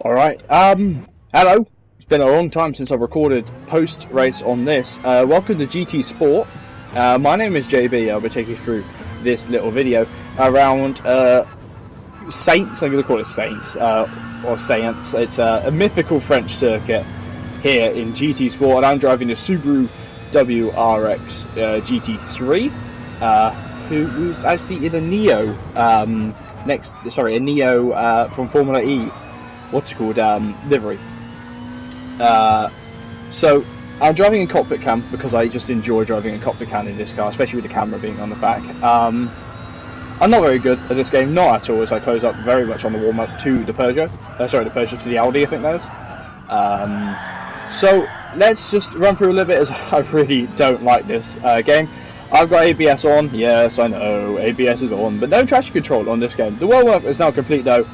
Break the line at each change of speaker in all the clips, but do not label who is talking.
Alright, hello. It's been a long time since I've recorded post-race on this. Welcome to GT Sport. My name is JB. I'll be taking you through this little video around Saints. I'm going to call it Saints, or Saints. It's a mythical French circuit here in GT Sport, and I'm driving the Subaru WRX GT3, who's actually in a Neo, a Neo from Formula E. What's it called? Livery. So I'm driving in cockpit cam because I just enjoy driving in cockpit cam in this car, especially with the camera being on the back. I'm not very good at this game, not at all, as I close up very much on the warm up to the Peugeot. To the Audi, I think that is. So let's just run through a little bit, as I really don't like this game. I've got ABS on, yes I know, ABS is on, but no traction control on this game. The warm-up is now complete though.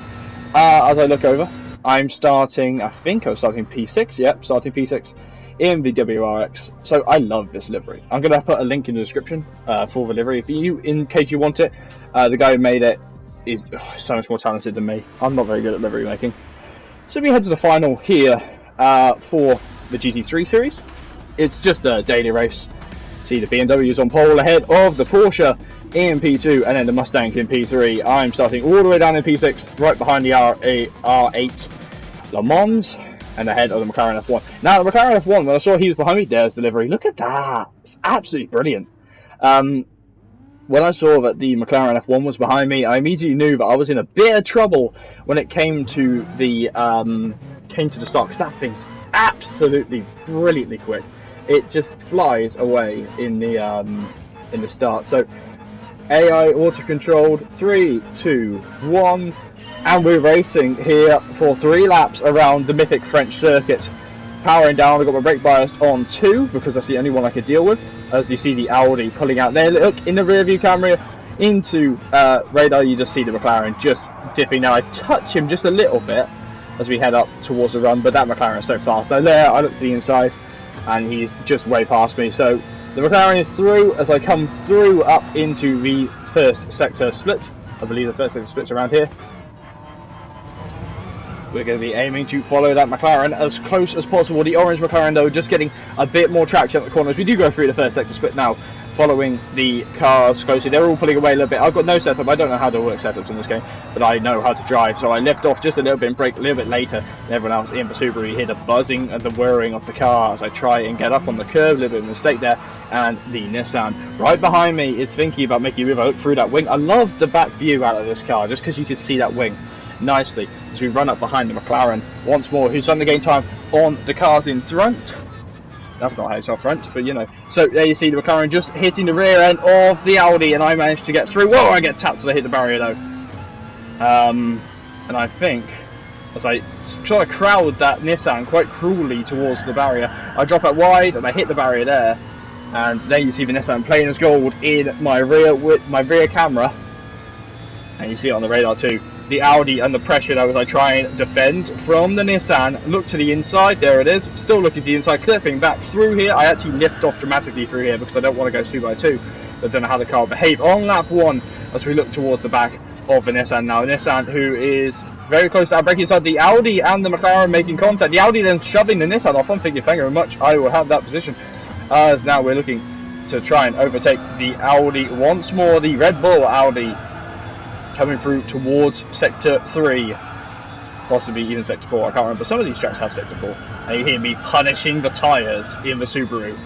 As I look over, I'm starting, I think I was starting P6, yep, starting P6 in the WRX. So I love this livery. I'm going to put a link in the description for the livery in case you want it. The guy who made it is so much more talented than me. I'm not very good at livery making. So we head to the final here for the GT3 series. It's just a daily race. See the BMW is on pole ahead of the Porsche in P2, and then the Mustang in P3. I'm starting all the way down in P6, right behind the R8 Le Mans, and ahead of the McLaren F1. Now the McLaren F1, when I saw he was behind me, there's the livery. Look at that! It's absolutely brilliant. When I saw that the McLaren F1 was behind me, I immediately knew that I was in a bit of trouble when it came to the start, because that thing's absolutely brilliantly quick. It just flies away in the start. So AI auto controlled, 3, 2, 1, and we're racing here for 3 laps around the mythic French circuit. Powering down, I've got my brake bias on 2 because that's the only one I could deal with. As you see the Audi pulling out there, look in the rear view camera into radar, you just see the McLaren just dipping. Now I touch him just a little bit as we head up towards the run, but that McLaren is so fast. Now there, I look to the inside and he's just way past me. So the McLaren is through as I come through up into the first sector split. I believe the first sector split's around here. We're going to be aiming to follow that McLaren as close as possible. The orange McLaren though just getting a bit more traction at the corners. We do go through the first sector split now, following the cars closely. They're all pulling away a little bit. I've got no setup. I don't know how to work setups in this game, but I know how to drive. So I lift off just a little bit and brake a little bit later than everyone else in the Subaru. You hear the buzzing and the whirring of the car as I try and get up on the curb. A little bit of a mistake there. And the Nissan right behind me is thinking about making me look through that wing. I love the back view out of this car just because you can see that wing nicely as we run up behind the McLaren once more, who's starting to gain time on the cars in front. That's not how it's off front, but you know. So there you see the McLaren just hitting the rear end of the Audi, and I managed to get through. Whoa, I get tapped as I hit the barrier though. And I think as I try to crowd that Nissan quite cruelly towards the barrier, I drop out wide and I hit the barrier there. And there you see the Nissan plain as gold in my rear with my rear camera, and you see it on the radar too. The Audi under pressure though as I try and defend from the Nissan. Look to the inside, there it is, still looking to the inside, clipping back through here. I actually lift off dramatically through here because I don't want to go 2x2. I don't know how the car will behave on lap 1 as we look towards the back of the Nissan now. Nissan, who is very close to our braking side, the Audi and the McLaren making contact. The Audi then shoving the Nissan off. I'm thinking, thank you very much, I will have that position. As now we're looking to try and overtake the Audi once more, the Red Bull Audi, coming through towards sector 3, possibly even sector 4. I can't remember. Some of these tracks have sector 4. And you hear me punishing the tyres in the Subaru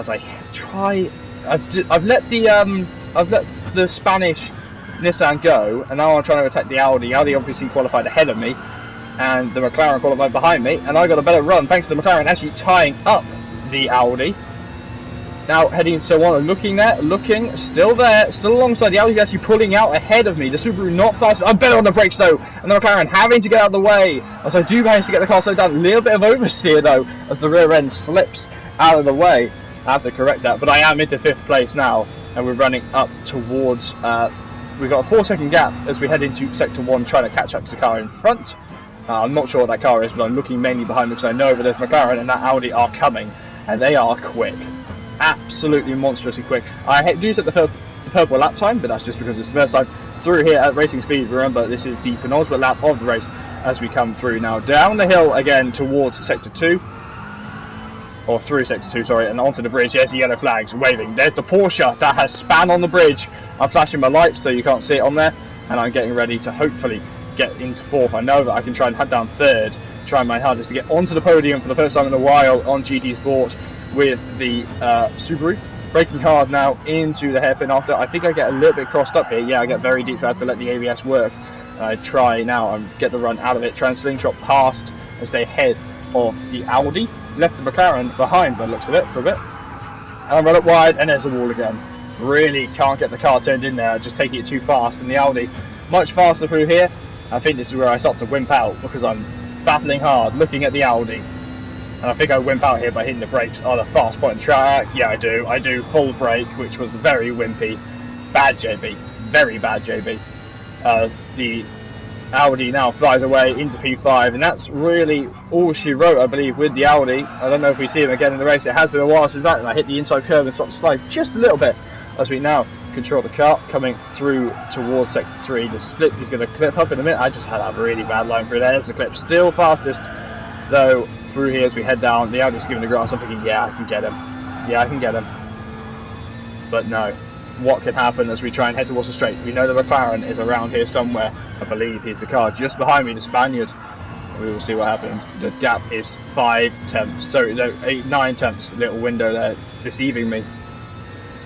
as I try. I've let the Spanish Nissan go, and now I'm trying to attack the Audi. Audi obviously qualified ahead of me, and the McLaren qualified behind me, and I got a better run thanks to the McLaren actually tying up the Audi. Now heading so on, looking there, looking, still there, still alongside. The Audi's actually pulling out ahead of me. The Subaru not fast. I'm better on the brakes though, and the McLaren having to get out of the way. As I do manage to get the car slowed down. A little bit of oversteer though, as the rear end slips out of the way. I have to correct that, but I am into 5th place now, and we're running up towards. We've got a 4-second gap as we head into sector 1, trying to catch up to the car in front. I'm not sure what that car is, but I'm looking mainly behind me because I know that there's McLaren and that Audi are coming, and they are quick. Absolutely monstrously quick. I do set the purple lap time, but that's just because it's the first time through here at racing speed. Remember, this is the penultimate lap of the race, as we come through now down the hill again towards Sector 2. Or through Sector 2, sorry, and onto the bridge. There's the yellow flags waving. There's the Porsche that has span on the bridge. I'm flashing my lights so you can't see it on there. And I'm getting ready to hopefully get into 4th. I know that I can try and hunt down 3rd. Try my hardest to get onto the podium for the first time in a while on GT Sport with the Subaru. Braking hard now into the hairpin after. I think I get a little bit crossed up here. Yeah, I get very deep, so I have to let the ABS work. I try now and get the run out of it. Try and slingshot past as they head off the Audi. Left the McLaren behind by the looks of it for a bit. And I run it wide and there's the wall again. Really can't get the car turned in there, just taking it too fast. And the Audi much faster through here. I think this is where I start to wimp out because I'm battling hard, looking at the Audi. And I think I wimp out here by hitting the brakes on a fast point track. Yeah, I do full brake, which was very wimpy. Bad JB, very bad JB. The Audi now flies away into P5, and that's really all she wrote, I believe, with the Audi. I don't know if we see him again in the race. It has been a while since that, and I hit the inside curve and started to slide just a little bit as we now control the car coming through towards Sector 3. The split is going to clip up in a minute. I just had a really bad line through there. There's the clip, still fastest though through here as we head down. The Audi's giving the grass. I'm thinking, yeah, I can get him. Yeah, I can get him. But no. What can happen as we try and head towards the straight? We know the McLaren is around here somewhere. I believe he's the car just behind me, the Spaniard. We will see what happens. The gap is 5 tenths. Sorry, no, 9 tenths. Little window there deceiving me.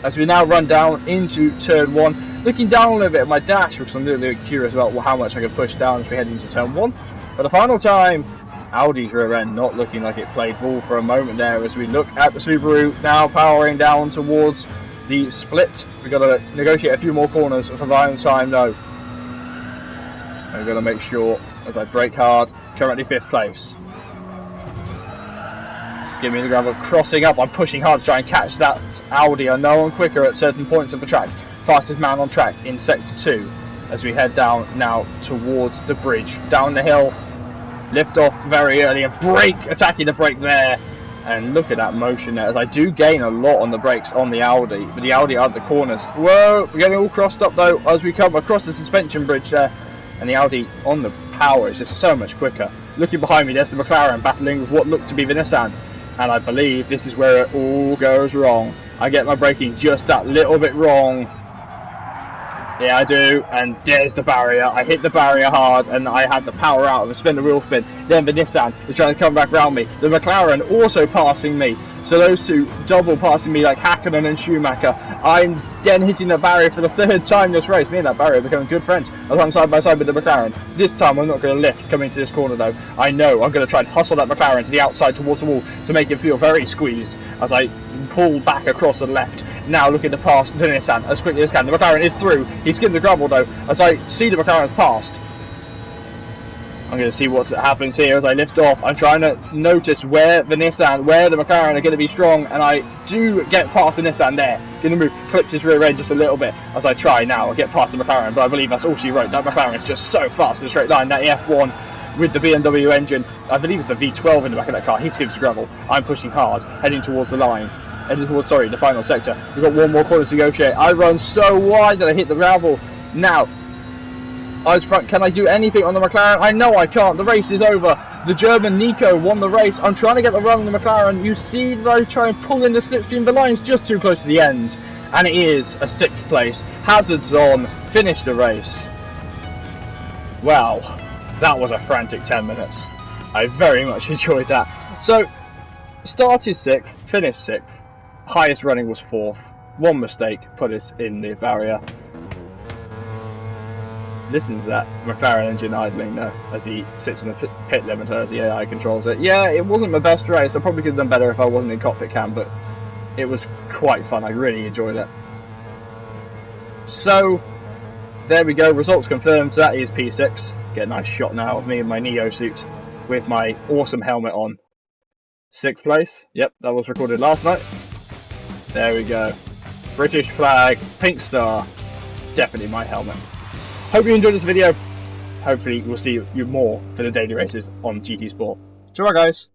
As we now run down into turn 1, looking down a little bit at my dash because I'm a little bit curious about how much I can push down as we head into turn 1. For the final time, Audi's rear end not looking like it played ball for a moment there as we look at the Subaru now powering down towards the split. We've got to negotiate a few more corners for the time though. I've got to make sure as I brake hard. Currently 5th place. Give me the gravel, crossing up. I'm pushing hard to try and catch that Audi. I know I'm quicker at certain points of the track. Fastest man on track in Sector 2 as we head down now towards the bridge. Down the hill, lift off very early and brake, attacking the brake there. And look at that motion there, as I do gain a lot on the brakes on the Audi, but the Audi out the corners. Whoa, we're getting all crossed up though as we come across the suspension bridge there. And the Audi on the power is just so much quicker. Looking behind me, there's the McLaren battling with what looked to be the Nissan. And I believe this is where it all goes wrong. I get my braking just that little bit wrong. Yeah, I do, and there's the barrier. I hit the barrier hard, and I had the power out and spin the wheel spin. Then the Nissan is trying to come back around me. The McLaren also passing me. So those two double passing me like Hakkinen and Schumacher. I'm then hitting the barrier for the 3rd time this race. Me and that barrier are becoming good friends as I'm side by side with the McLaren. This time I'm not going to lift coming to this corner though. I know I'm going to try and hustle that McLaren to the outside towards the wall to make it feel very squeezed as I pull back across the left. Now looking to pass the Nissan as quickly as can. The McLaren is through. He skimmed the gravel though as I see the McLaren passed. I'm going to see what happens here as I lift off. I'm trying to notice where the Nissan, where the McLaren are going to be strong, and I do get past the Nissan there. Going to move, clipped his rear end just a little bit as I try now. I get past the McLaren, but I believe that's all she wrote. That McLaren is just so fast in a straight line. That F1 with the BMW engine, I believe it's a V12 in the back of that car. He skips gravel. I'm pushing hard, heading towards the line. Heading towards, sorry, the final sector. We've got one more corner to negotiate. I run so wide that I hit the gravel. Now, eyes front, can I do anything on the McLaren? I know I can't. The race is over. The German Nico won the race. I'm trying to get the run on the McLaren. You see that I try and pull in the slipstream. The line's just too close to the end. And it is a 6th place. Hazards on. Finish the race. Wow. That was a frantic 10 minutes. I very much enjoyed that. So, started 6th, finished 6th. Highest running was 4th. One mistake put us in the barrier. Listen to that McLaren engine idling there as he sits in the pit limiter as the AI controls it. Yeah, it wasn't my best race. I probably could have done better if I wasn't in cockpit cam, but it was quite fun. I really enjoyed it. So, there we go. Results confirmed. So that is P6. Get a nice shot now of me in my Neo suit with my awesome helmet on. 6th place. Yep, that was recorded last night. There we go. British flag, pink star. Definitely my helmet. Hope you enjoyed this video. Hopefully we'll see you more for the daily races on GT Sport. Ciao guys.